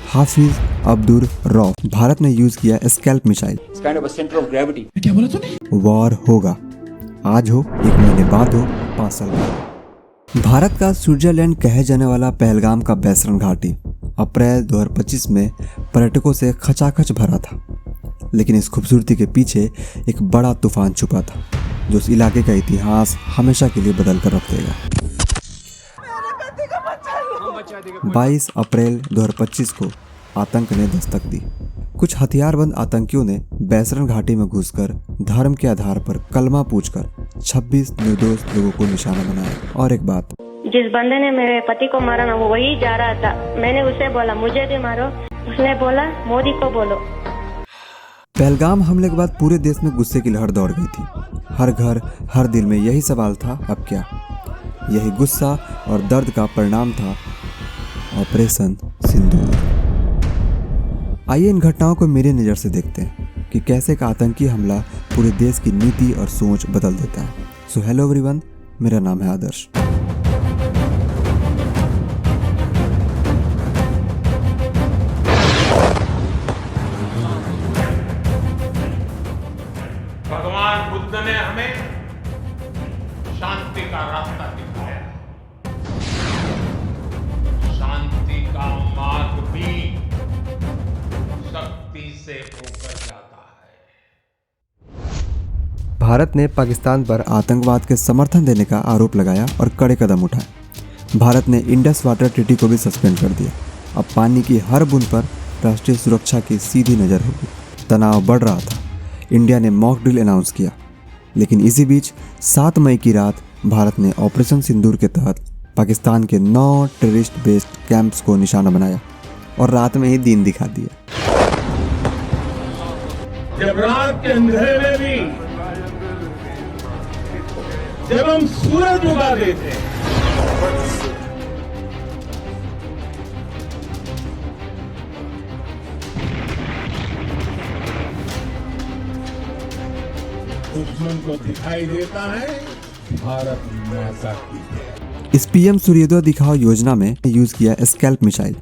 हाफिज अब्दुल रऊफ। भारत ने यूज किया scalp missile. क्या बोला तूने? वॉर होगा, आज हो, 1 महीने बाद हो, 5 साल बाद। भारत का स्विट्जरलैंड कहे जाने वाला पहलगाम का बैसरन घाटी अप्रैल 2025 में पर्यटकों से खचाखच भरा था, लेकिन इस खूबसूरती के पीछे एक बड़ा तूफान छुपा था जो उस इलाके का इतिहास हमेशा के लिए बदल कर रख देगा। 22 अप्रैल 2025 को आतंक ने दस्तक दी। कुछ हथियारबंद आतंकियों ने बैसरन घाटी में घुसकर धर्म के आधार पर कलमा पूछकर 26 निर्दोष लोगों को निशाना बनाया। और एक बात, जिस बंदे ने मेरे पति को मारा ना, वो वही जा रहा था। मैंने उसे बोला मुझे भी मारो, उसने बोला मोदी को बोलो। पहलगाम हमले के बाद पूरे देश में गुस्से की लहर दौड़ गई थी। हर घर हर दिल में यही सवाल था, अब क्या? यही गुस्सा और दर्द का परिणाम था ऑपरेशन सिंदूर। आइए इन घटनाओं को मेरी नज़र से देखते हैं कि कैसे एक आतंकी हमला पूरे देश की नीति और सोच बदल देता है। सो हेलो एवरीवन, मेरा नाम है आदर्श। भगवान बुद्ध ने हमें शांति का रास्ता दिखाया। शांति का मार्ग भी शक्ति से होकर जाता है। भारत ने पाकिस्तान पर आतंकवाद के समर्थन देने का आरोप लगाया और कड़े कदम उठाए। भारत ने इंडस वाटर ट्रीटी को भी सस्पेंड कर दिया। अब पानी की हर बूंद पर राष्ट्रीय सुरक्षा की सीधी नज़र होगी। तनाव बढ़ रहा था। इंडिया ने मॉक ड्रिल अनाउंस किया, लेकिन इसी बीच 7 मई की रात भारत ने ऑपरेशन सिंदूर के तहत पाकिस्तान के 9 टेररिस्ट बेस्ड कैंप्स को निशाना बनाया और रात में ही दिन दिखा दिया। जब रात के अंधेरे में भी जब हम सूरज उगा देते हैं, दुश्मन को दिखाई देता है भारत माता की। इस पीएम सूर्योदय दिखाओ योजना में यूज किया स्कैल्प मिसाइल।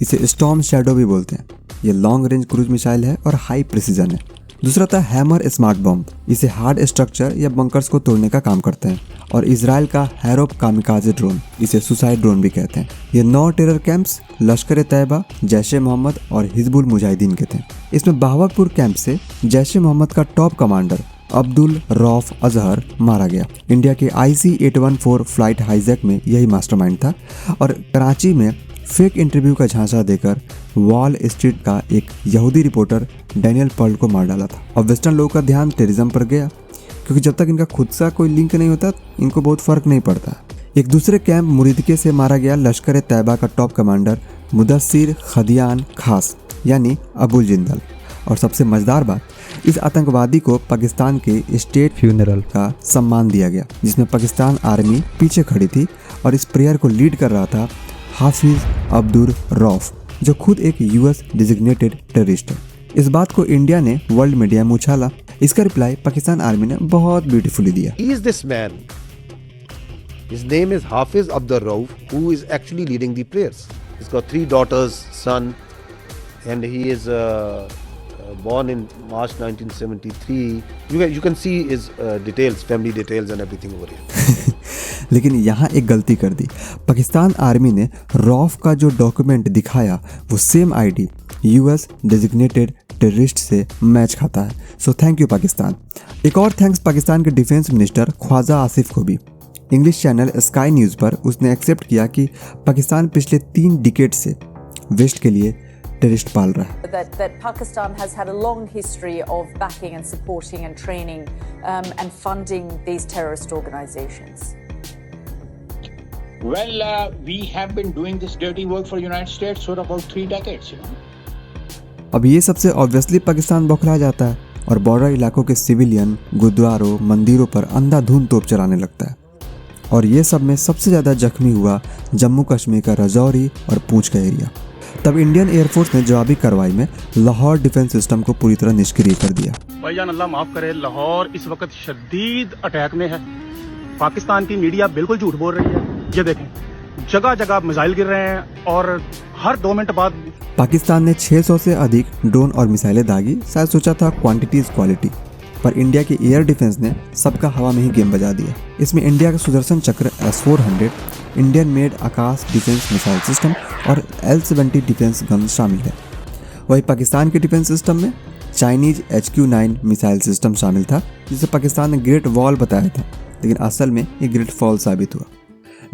इसे स्टॉर्म शैडो भी बोलते हैं। ये लॉन्ग रेंज क्रूज मिसाइल है और हाई प्रिसीजन है। दूसरा था हैमर स्मार्ट बॉम्ब। इसे हार्ड स्ट्रक्चर या बंकर्स को तोड़ने का काम करते हैं। और इजराइल का हैरोप कामिकाजे ड्रोन, इसे सुसाइड ड्रोन भी कहते हैं। ये 9 टेरर कैंप्स लश्कर तैयबा, जैश-ए मोहम्मद और हिजबुल मुजाहिदीन के थे। इसमें बहावलपुर कैंप से जैश-ए मोहम्मद का टॉप कमांडर अब्दुल रऊफ अजहर मारा गया। इंडिया के IC-814 फ्लाइट हाईजैक में यही मास्टरमाइंड था और कराची में फेक इंटरव्यू का झांसा देकर वॉल स्ट्रीट का एक यहूदी रिपोर्टर डैनियल पर्ल को मार डाला था। और वेस्टर्न लोगों का ध्यान टेररिज्म पर गया, क्योंकि जब तक इनका खुद सा कोई लिंक नहीं होता इनको बहुत फर्क नहीं पड़ता। एक दूसरे कैंप मुरीदके से मारा गया लश्कर तैयबा का टॉप कमांडर मुदस्सिर खदियान खास यानी अबुल जिंदल। और सबसे मजेदार बात, इस आतंकवादी को पाकिस्तान के स्टेट फ्यूनरल का सम्मान दिया गया, जिसमें पाकिस्तान आर्मी पीछे खड़ी थी और इस प्रेयर को लीड कर रहा था हाफिज अब्दुल रऊफ, जो खुद एक US डिजिग्नेटेड टेररिस्ट है। इस बात को इंडिया ने वर्ल्ड मीडिया में उछाला। इसका रिप्लाई पाकिस्तान आर्मी ने बहुत ब्यूटीफुली दिया। He is this man. His name is Hafiz Abdul Rauf, who is actually leading the prayers. He's got 3 daughters, son, and he is born in March 1973. You can see his details, family details and everything over here. लेकिन यहाँ एक गलती कर दी। Pakistan army ने रऊफ का जो document दिखाया वो same ID US designated terrorist से मैच खाता है। So thank you Pakistan. एक और थैंक्स पाकिस्तान के डिफेंस मिनिस्टर ख्वाजा आसिफ को भी। इंग्लिश चैनल स्काई न्यूज़ पर उसने एक्सेप्ट किया कि पाकिस्तान पिछले 3 डिकेड से वेस्ट के लिए टेररिस्ट पाल रहा है। That Pakistan has had a long history of backing and supporting and training and funding these terrorist organizations. Well, we have been doing this dirty work for United States for about 3 decades, you know. अब ये सबसे obviously Pakistan बौखला जाता है और border इलाकों के civilian गुरुद्वारों मंदिरों पर अंधाधुंध तोप चलाने लगता है। और ये सब में सबसे ज़्यादा जख्मी हुआ जम्मू कश्मीर का रजौरी और पूंछ का एरिया। तब इंडियन एयरफोर्स ने जवाबी कार्रवाई में लाहौर डिफेंस सिस्टम को पूरी तरह निष्क्रिय कर दिया। भाईजान अल्लाह माफ करे, लाहौर इस वक्त शदीद अटैक में है। पाकिस्तान की मीडिया बिल्कुल झूठ बोल रही है। ये देखें, जगह जगह मिसाइल गिर रहे हैं और हर 2 मिनट बाद पाकिस्तान ने 600 से अधिक ड्रोन और मिसाइलें दागी। शायद सोचा था क्वांटिटी इज क्वालिटी, पर इंडिया के एयर डिफेंस ने सबका हवा में ही गेम बजा दिया। इसमें इंडिया का सुदर्शन चक्र S-400, इंडियन मेड आकाश डिफेंस मिसाइल सिस्टम और L-70 डिफेंस गन शामिल है। वही पाकिस्तान के डिफेंस सिस्टम में चाइनीज HQ-9 मिसाइल सिस्टम शामिल था, जिसे पाकिस्तान ने ग्रेट वॉल बताया था, लेकिन असल में ये ग्रेट फॉल साबित हुआ।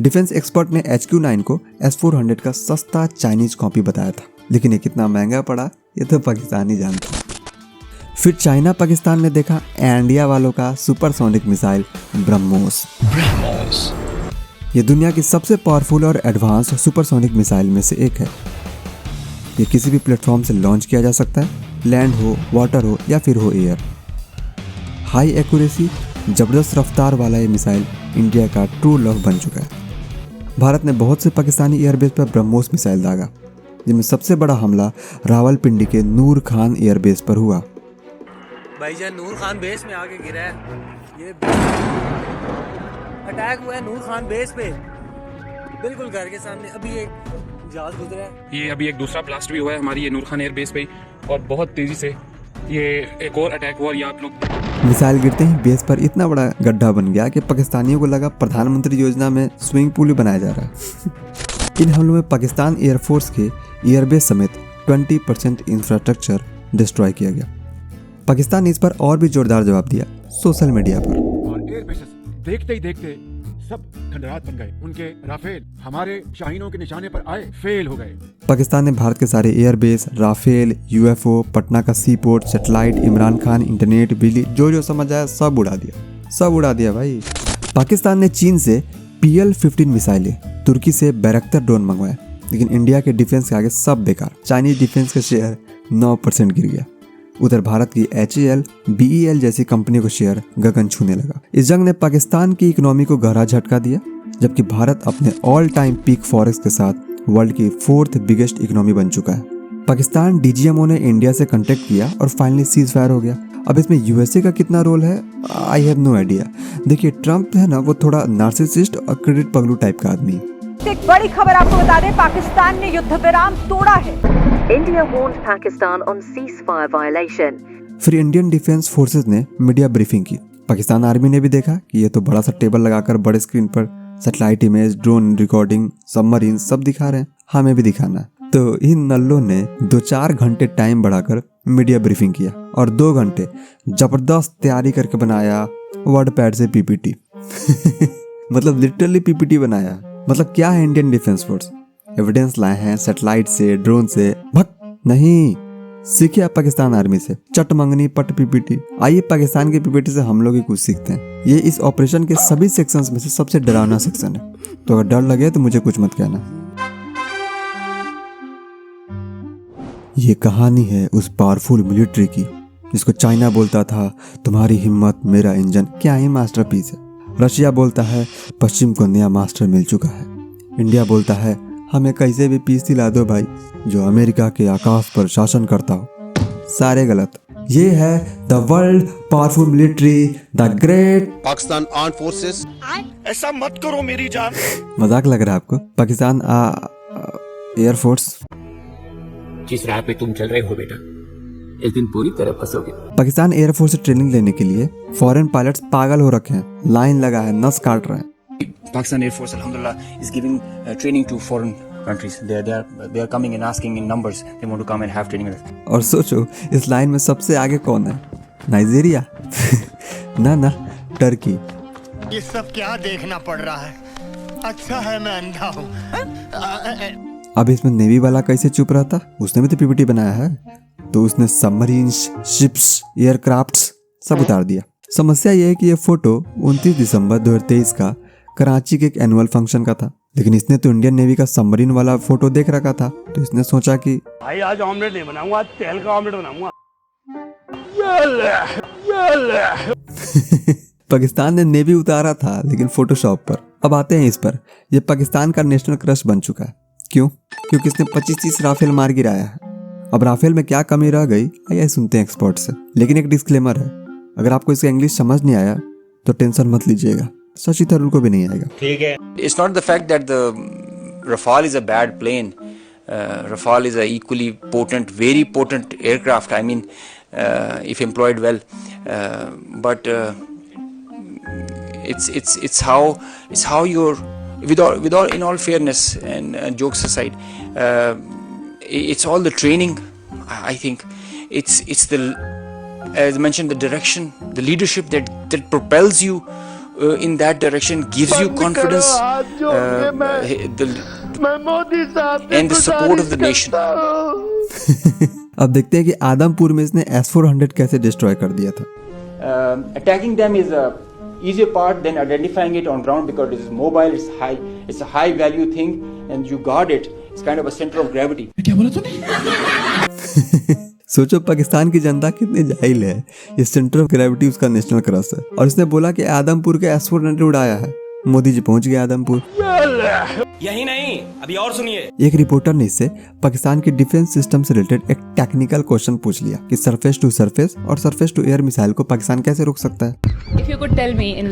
डिफेंस एक्सपर्ट ने HQ-9 को S-400 का सस्ता चाइनीज कॉपी बताया था, लेकिन ये कितना महंगा पड़ा ये तो पाकिस्तान ही जानता। फिर चाइना पाकिस्तान ने देखा इंडिया वालों का सुपरसोनिक मिसाइल ब्रह्मोस। ये दुनिया की सबसे पावरफुल और एडवांस सुपरसोनिक मिसाइल में से एक है। ये किसी भी प्लेटफॉर्म से लॉन्च किया जा सकता है, लैंड हो, वाटर हो या फिर हो एयर। हाई एक्यूरेसी, जबरदस्त रफ्तार वाला ये मिसाइल इंडिया का ट्रू लव बन चुका है। भारत ने बहुत से पाकिस्तानी एयरबेस पर ब्रह्मोस मिसाइल दागा, जिनमें सबसे बड़ा हमला रावलपिंडी के नूर खान एयरबेस पर हुआ। भाईजान नूर खान बेस में आके गिरा है, ये अटैक हुआ है नूर खान बेस पे, बिल्कुल घर के सामने। अभी एक जहाज गुजरा है। ये अभी एक दूसरा ब्लास्ट भी हुआ है हमारी ये नूर खान एयर बेस पे, और बहुत तेजी से ये एक और अटैक हुआ। ये आप लोग मिसाइल गिरते ही बेस पर इतना बड़ा गड्ढा बन गया कि पाकिस्तानियों को लगा प्रधानमंत्री योजना में स्विमिंग पूल बनाया जा रहा है। इन हमलों में पाकिस्तान एयरफोर्स के एयरबेस समेत 20% इंफ्रास्ट्रक्चर डिस्ट्रॉय किया गया। पाकिस्तान ने इस पर और भी जोरदार जवाब दिया सोशल मीडिया पर। और एयरबेसेस देखते ही देखते सब खंडरात बन गए। उनके राफेल हमारे शाहीनों के निशाने पर आए, फेल हो गए। पाकिस्तान ने भारत के सारे एयरबेस, राफेल, UFO, पटना का sea port, satellite, Imran Khan, internet, बिजली, जो समझ आया सब उड़ा दिया भाई। पाकिस्तान ने चीन से PL-15 मिसाइलें, तुर्की से बैरक्टर ड्रोन मंगवाए, लेकिन इंडिया के डिफेंस के आगे सब बेकार। चाइनीज डिफेंस का शेयर 9% गिर गया। उधर भारत की HAL, BEL जैसी कंपनी को शेयर गगन छूने लगा। इस जंग ने पाकिस्तान की इकोनॉमी को गहरा झटका दिया, जबकि भारत अपने ऑल टाइम पीक फॉरेक्स के साथ वर्ल्ड की 4th बिगेस्ट इकोनॉमी बन चुका है। पाकिस्तान DGMO ने इंडिया से कांटेक्ट किया और फाइनली सीज फायर हो गया। अब इसमें USA का कितना रोल है, आई हैव नो आइडिया। देखिए ट्रम्प है ना, वो थोड़ा नार्सिसिस्ट और क्रेडिट पगलू टाइप का आदमी। एक बड़ी खबर आपको बता दें, पाकिस्तान ने युद्ध विराम तोड़ा है। India warned Pakistan on ceasefire violation. फिर इंडियन डिफेंस फोर्सेस ने मीडिया ब्रीफिंग की। पाकिस्तान आर्मी ने भी देखा कि ये तो बड़ा सा टेबल लगाकर बड़े स्क्रीन पर satellite image, drone recording, submarine सब दिखा रहे हैं, हमें भी दिखाना। तो इन नल्लों ने 2-4 घंटे टाइम बढ़ाकर मीडिया ब्रीफिंग किया और 2 घंटे जबरदस्त तैयारी करके बनाया वर्ड पैड से PPT। मतलब लिटरली PPT बनाया। मतलब क्या है इंडियन डिफेंस फोर्स, एविडेंस लाए हैं सैटेलाइट से, ड्रोन से, भक नहीं सीखे आप पाकिस्तान आर्मी से, चट मंगनी पट PPT। आइए पाकिस्तान के PPT से हम लोग ही कुछ सीखते हैं। ये इस ऑपरेशन के सभी सेक्शंस में से सबसे डरावना सेक्शन है, तो अगर डर लगे तो मुझे कुछ मत कहना। ये कहानी है उस पावरफुल मिलिट्री की जिसको चाइना बोलता था तुम्हारी हिम्मत मेरा इंजन। क्या ही मास्टरपीस है। रशिया बोलता है पश्चिम को नया मास्टर मिल चुका है। इंडिया बोलता है हमें कैसे भी पीस दिला दो भाई, जो अमेरिका के आकाश पर शासन करता हो। सारे गलत। ये है the world powerful military, the great Pakistan armed forces. ऐसा मत करो मेरी जान। मजाक लग रहा है आपको? पाकिस्तान एयरफोर्स। जिस राह पे तुम चल रहे हो बेटा, एक दिन पूरी तरह फंसोगे। पाकिस्तान एयरफोर्स से ट्रेनिंग लेने के लिए फॉरेन पायलट्स पागल हो रखे हैं, लाइन लगा है, नस काट रहे हैं। Pakistan Air Force, alhamdulillah, is giving training to foreign countries. They are coming and asking in numbers. They want to come and have training with us. और सोचो इस लाइन में सबसे आगे कौन है? नाइजीरिया? ना टर्की। ये सब क्या देखना पड़ रहा है? अच्छा है मैं अंधा हूँ। अब इसमें नेवी वाला कैसे चुप रहा था? उसने भी तो PPT बनाया है। तो उसने सबमरीन्स, शिप्स, एयरक्राफ्ट्स सब उतार दिया। समस्या यह है कि यह फोटो 29 दिसंबर 2023 का कराची के एक एनुअल फंक्शन का था, लेकिन इसने तो इंडियन नेवी का सबमरीन वाला फोटो देख रखा था, तो इसने सोचा कि भाई आज ऑमलेट नहीं बनाऊंगा, आज तेल का ऑमलेट बनाऊंगा। पाकिस्तान ने नेवी उतारा था लेकिन फोटोशॉप पर। अब आते हैं इस पर। यह पाकिस्तान का नेशनल क्रश बन चुका है। क्यों? क्योंकि इसने 25-30 राफेल मार गिराया है। अब राफेल में क्या कमी रह गई, आइए सुनते हैं एक्सपर्ट से। लेकिन एक डिस्क्लेमर है, अगर आपको इसका इंग्लिश समझ नहीं आया तो टेंशन मत लीजिएगा, शशि थरूर को भी नहीं आएगा। ठीक है। It's not the fact that the Rafale is a bad plane. Rafale is a equally potent, very potent aircraft. I mean, if employed well, but it's how you're, with all in all fairness and jokes aside, it's all the training. I think it's the, as mentioned, the direction, the leadership that propels you in that direction, gives you confidence, and the support of the nation. अब देखते हैं कि आदमपुर में इसने S-400 कैसे destroy कर दिया था। Attacking them is a easier part than identifying it on ground, because it is mobile, it's a high value thing, and you guard it. It's kind of a center of gravity. क्या बोला तूने? सोचो पाकिस्तान की जनता कितनी जाहिल है। ये centre of gravity उसका नेशनल क्रॉस है, और इसने बोला कि आदमपुर के S-400 उड़ाया है। मोदी जी पहुंच गए आदमपुर। यही नहीं, अभी और सुनिए। एक रिपोर्टर ने इससे पाकिस्तान के डिफेंस सिस्टम से रिलेटेड एक टेक्निकल क्वेश्चन पूछ लिया कि सरफेस टू सरफेस और सरफेस टू एयर मिसाइल को पाकिस्तान कैसे रोक सकता है। If you could tell me in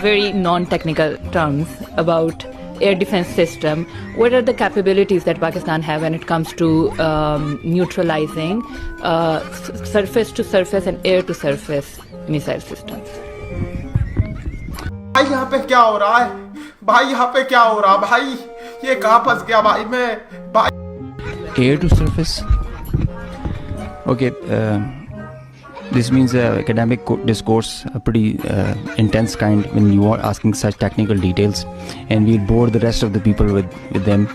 very non-technical terms about air defense system, what are the capabilities that Pakistan have when it comes to neutralizing surface to surface and air to surface missile systems? भाई यहाँ पे क्या हो रहा है? भाई यहाँ पे क्या हो रहा है? भाई ये कहाँ फंस गया भाई मैं? भाई Air to surface. Okay, this means academic discourse, a pretty intense kind, when you are asking such technical details, and we'll bore the rest of the people with them.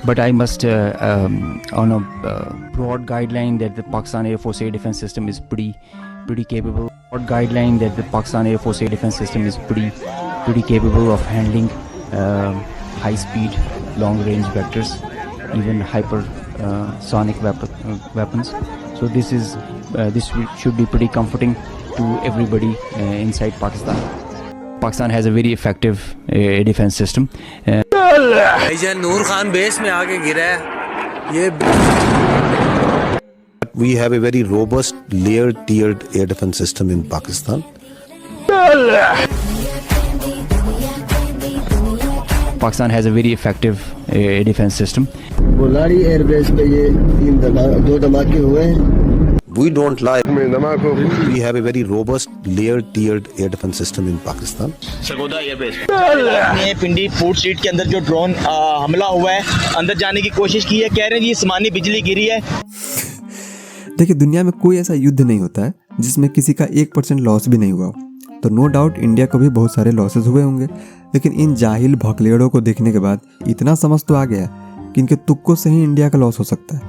But I must, on a broad guideline, that the Pakistan Air Force Air Defense System is pretty capable. Broad guideline that the Pakistan Air Force Air Defense System is pretty capable of handling high-speed, long-range vectors, even hypersonic weapons. So this should be pretty comforting to everybody inside Pakistan. Pakistan has a very effective air defense system. Noor Khan base में आके गिरा है ये। We have a very robust, layered, tiered air defense system in Pakistan. Pakistan has a very effective air defense system. बुलाड़ी airbase पे ये 2 धमाके हुए हैं। We don't lie. We have a very robust, layered, tiered air defense system in Pakistan. Sargodha airbase पे पिंडी port street के अंदर जो ड्रोन हमला हुआ है, अंदर जाने की कोशिश की है, कह रहे हैं जी आसमानी बिजली गिरी है। देखिए, दुनिया में कोई ऐसा युद्ध नहीं होता है जिसमें किसी का 1% लॉस भी नहीं हुआ हो। तो नो डाउट इंडिया को भी बहुत सारे लॉसेस हुए होंगे, लेकिन इन जाहिल भोकलेड़ों को देखने के बाद इतना समझ तो आ गया कि इनके तुक्कों से ही इंडिया का लॉस हो सकता है।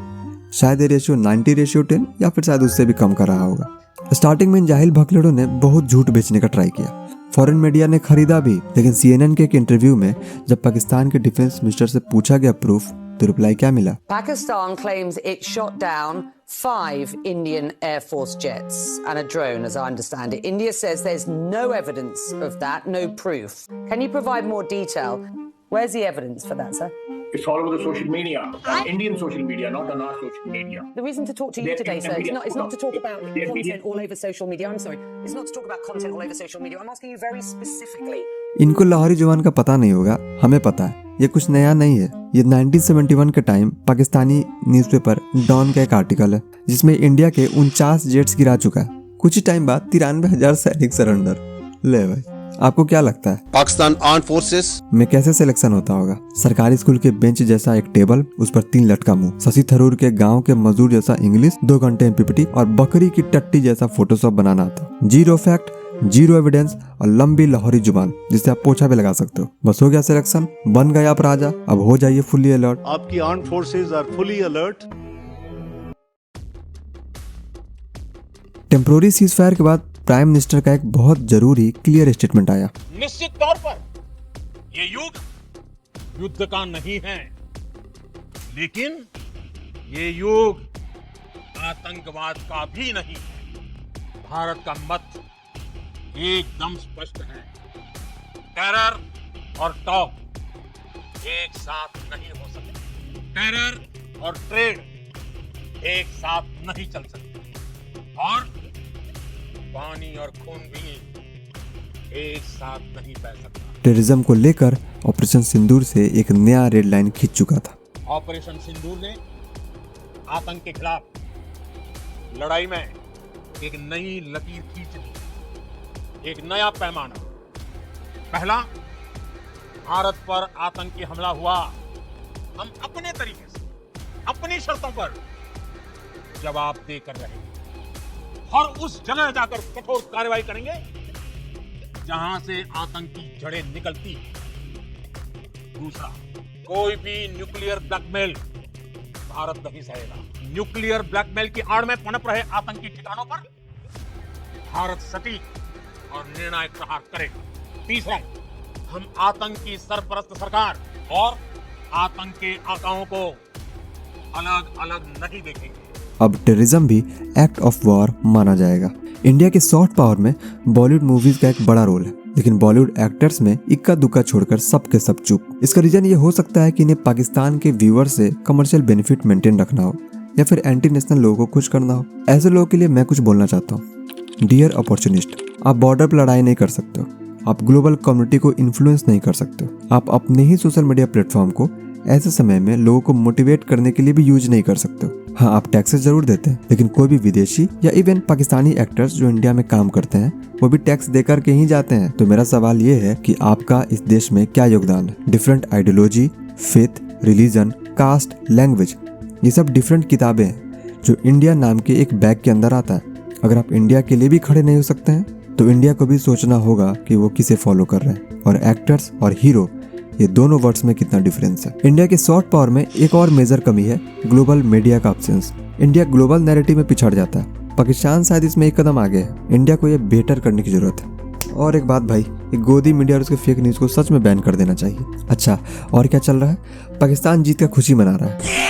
शायद ये रेशियो 90:10 या फिर शायद उससे भी कम कर रहा होगा। स्टार्टिंग में इन जाहिल भोकलेड़ों ने बहुत झूठ बेचने का ट्राई किया, फॉरेन मीडिया ने खरीदा भी, लेकिन CNN के एक इंटरव्यू में जब पाकिस्तान के डिफेंस मिनिस्टर से पूछा गया प्रूफ, तो रिप्लाई क्या मिला? Pakistan claims it shot down 5 Indian Air Force jets and a drone, as I understand it. India says there's no evidence of that, no proof. Can you provide more detail? Where's the evidence for that, sir? It's all over the social media, Indian social media, not on our social media. The reason to talk to you today, sir, is not to talk about content all over social media. I'm sorry. It's not to talk about content all over social media. I'm asking you very specifically. इनको लाहौरी जुबान का पता नहीं होगा, हमें पता है। ये कुछ नया नहीं है। ये 1971 के टाइम पाकिस्तानी न्यूज़पेपर डॉन का एक आर्टिकल है जिसमें इंडिया के 49 जेट्स गिरा चुका है। कुछ ही टाइम बाद 93,000 सैनिक सरेंडर। ले भाई, आपको क्या लगता है पाकिस्तान आर्म्ड फोर्सेस में कैसे सिलेक्शन होता होगा? सरकारी स्कूल के बेंच जैसा एक टेबल, उस पर 3 लटका मुंह, शशि थरूर के गांव के मजदूर जैसा इंग्लिश, 2 घंटे PPT और बकरी की टट्टी जैसा फोटोशॉप बनाना आता। 0 फैक्ट, 0 एविडेंस और लंबी लाहौरी जुबान जिससे आप पोछा भी लगा सकते हो। बस हो गया सिलेक्शन, बन गए आप राजा। अब हो जाइए फुली अलर्ट। आपकी armed forces are fully alert. Temporary ceasefire के बाद प्राइम मिनिस्टर का एक बहुत जरूरी क्लियर स्टेटमेंट आया। निश्चित तौर पर ये युद्ध का नहीं है, लेकिन ये युद्ध आतंकवाद का भी नहीं है। भारत का मत एकदम स्पष्ट है, टेरर और टॉक एक साथ नहीं हो सकते। टेरर और ट्रेड एक साथ नहीं चल सकते, और पानी और खून भी एक साथ नहीं बह सकता। टेररिज्म को लेकर ऑपरेशन सिंदूर से एक नया रेड लाइन खींच चुका था। ऑपरेशन सिंदूर ने आतंक के खिलाफ लड़ाई में एक नई लकीर खींच दी, एक नया पैमाना। पहला, भारत पर आतंकी हमला हुआ, हम अपने तरीके से, अपनी शर्तों पर जवाब देकर रहेंगे और उस जगह जाकर कठोर कार्रवाई करेंगे जहां से आतंकी जड़ें निकलती हैं। दूसरा, कोई भी न्यूक्लियर ब्लैकमेल भारत नहीं सहेगा। न्यूक्लियर ब्लैकमेल की आड़ में पनप रहे आतंकी ठिकानों पर भारत सटीक और निर्णायक प्रहार करेगा। तीसरा, हम आतंक की सरपरस्त सरकार और आतंक के आकाओं को अलग अलग नहीं देखेंगे। अब टेररिज्म भी एक्ट ऑफ वॉर माना जाएगा। इंडिया के सॉफ्ट पावर में बॉलीवुड मूवीज का एक बड़ा रोल है, लेकिन बॉलीवुड एक्टर्स में इक्का दुक्का छोड़कर सब के सब चुप। इसका रीजन ये हो सकता है कि इन्हें पाकिस्तान के व्यूअर से कमर्शियल बेनिफिट मेंटेन रखना हो या फिर एंटी नेशनल लोगों को खुश करना हो। ऐसे लोगों के लिए मैं कुछ बोलना चाहता हूँ। डियर अपॉर्चुनिस्ट, आप बॉर्डर पर लड़ाई नहीं कर सकते हो, आप ग्लोबल कम्युनिटी को इन्फ्लुएंस नहीं कर सकते हो, आप अपने ही सोशल मीडिया प्लेटफॉर्म को ऐसे समय में लोगों को मोटिवेट करने के लिए भी यूज नहीं कर सकते हो। हाँ, आप टैक्सेस जरूर देते हैं, लेकिन कोई भी विदेशी या इवन पाकिस्तानी एक्टर्स जो इंडिया में काम करते हैं वो भी टैक्स देकर के ही जाते हैं। तो मेरा सवाल ये है कि आपका इस देश में क्या योगदान है? Different ideology, faith, religion, caste, language, ये सब डिफरेंट किताबें हैं जो इंडिया नाम के एक बैग के अंदर आता है। अगर आप इंडिया के लिए भी खड़े नहीं हो सकते हैं तो इंडिया को भी सोचना होगा कि वो किसे फॉलो कर रहे हैं। और एक्टर्स और हीरो, ये दोनों वर्ड्स में कितना डिफरेंस है। इंडिया के सॉफ्ट पावर में एक और मेजर कमी है ग्लोबल मीडिया का अब्सेंस। इंडिया ग्लोबल नैरेटिव में पिछड़ जाता है। पाकिस्तान शायद इसमें एक कदम आगे है। इंडिया को ये बेटर करने की जरूरत है। और एक बात भाई, एक गोदी मीडिया और उसके फेक न्यूज को सच में बैन कर देना चाहिए। अच्छा, और क्या चल रहा है? पाकिस्तान जीत का खुशी मना रहा है।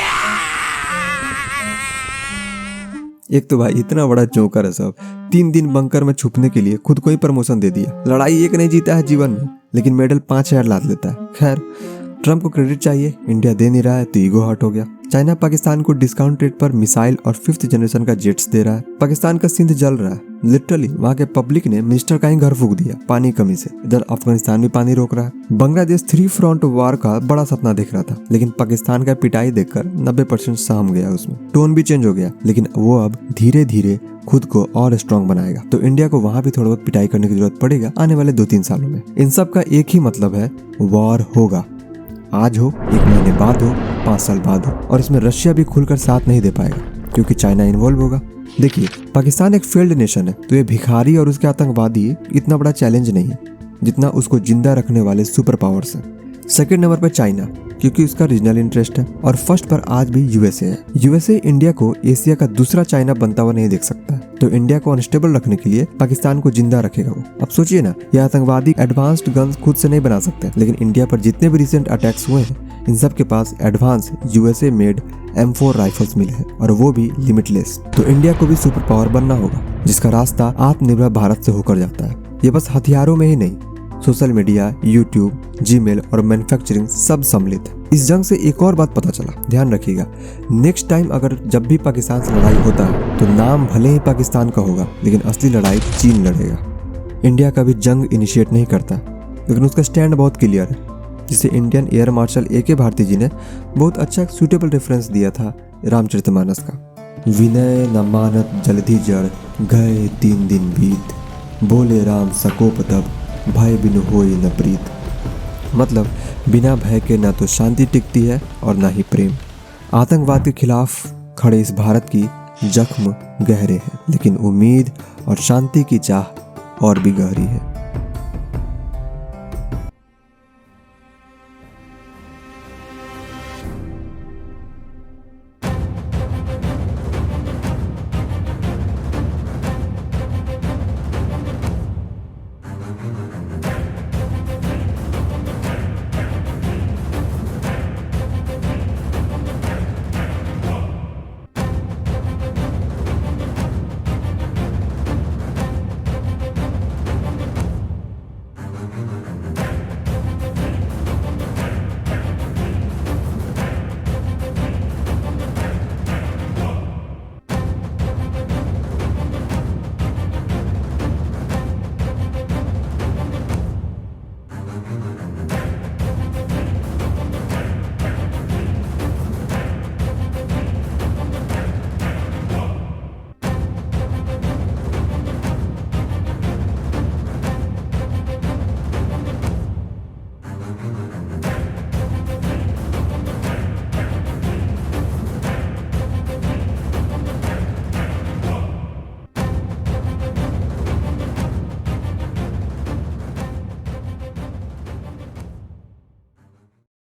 एक तो भाई इतना बड़ा जोकर है सब, 3 दिन बंकर में छुपने के लिए खुद को ही प्रमोशन दे दिया। लड़ाई एक नहीं जीता है जीवन में, लेकिन मेडल 5000 लाद लेता है। खैर, ट्रम्प को क्रेडिट चाहिए, इंडिया दे नहीं रहा है तो ईगो हर्ट हो गया। चाइना पाकिस्तान को डिस्काउंट रेट पर मिसाइल और 5th जनरेशन का जेट्स दे रहा है। पाकिस्तान का सिंध जल रहा है, लिटरली वहाँ के पब्लिक ने मिनिस्टर का ही घर फूंक दिया पानी कमी से। इधर अफगानिस्तान भी पानी रोक रहा है। बांग्लादेश 3 फ्रंट वॉर का बड़ा सपना देख रहा था, लेकिन पाकिस्तान का पिटाई देखकर 90% सहम गया। उसमें टोन भी चेंज हो गया, लेकिन वो अब धीरे धीरे खुद को और स्ट्रॉन्ग बनाएगा। तो इंडिया को वहाँ भी थोड़ा बहुत पिटाई करने की जरूरत पड़ेगा आने वाले 2-3 सालों में। इन सब का एक ही मतलब है, वॉर होगा। आज हो, 1 महीने बाद हो, 5 साल बाद हो। और इसमें रशिया भी खुलकर साथ नहीं दे पाएगा क्योंकि चाइना इन्वॉल्व होगा। देखिए, पाकिस्तान एक फेल्ड नेशन है, तो ये भिखारी और उसके आतंकवादी इतना बड़ा चैलेंज नहीं है जितना उसको जिंदा रखने वाले सुपर पावर्स हैं। सेकंड नंबर पर चाइना, क्योंकि उसका रीजनल इंटरेस्ट है। और फर्स्ट पर आज भी यूएसए है। यूएसए इंडिया को एशिया का दूसरा चाइना बनता हुआ नहीं देख सकता, तो इंडिया को अनस्टेबल रखने के लिए पाकिस्तान को जिंदा रखेगा वो। अब सोचिए ना, ये आतंकवादी एडवांस्ड गन्स खुद से नहीं बना सकते, लेकिन इंडिया पर जितने भी रिसेंट अटैक्स हुए हैं इन सब के पास advance USA made M4 rifles मिले हैं, और वो भी लिमिटलेस। तो इंडिया को भी सुपर पावर बनना होगा, जिसका रास्ता आत्मनिर्भर भारत से होकर जाता है। ये बस हथियारों में ही नहीं, सोशल मीडिया, यूट्यूब, जीमेल और मैन्युफैक्चरिंग सब सम्मिलित है। इस जंग से एक और बात पता चला, ध्यान रखिएगा, नेक्स्ट टाइम अगर जब भी पाकिस्तान से लड़ाई होता है तो नाम भले ही पाकिस्तान का होगा, लेकिन असली लड़ाई चीन लड़ेगा। इंडिया कभी जंग इनिशिएट नहीं करता, लेकिन उसका स्टैंड बहुत क्लियर है, जिसे Indian air marshal AK Bharti ji ने बहुत अच्छा एक सूटेबल रेफरेंस दिया था रामचरितमानस का। विनय न मानत जलधि जड़, गए 3 दिन बीत, बोले राम सकोप तब, भय बिनु होए न प्रीत। मतलब बिना भय के ना तो शांति टिकती है और ना ही प्रेम। आतंकवाद के खिलाफ खड़े इस भारत की जख्म गहरे हैं, लेकिन उम्मीद और शांति की चाह और भी गहरी है।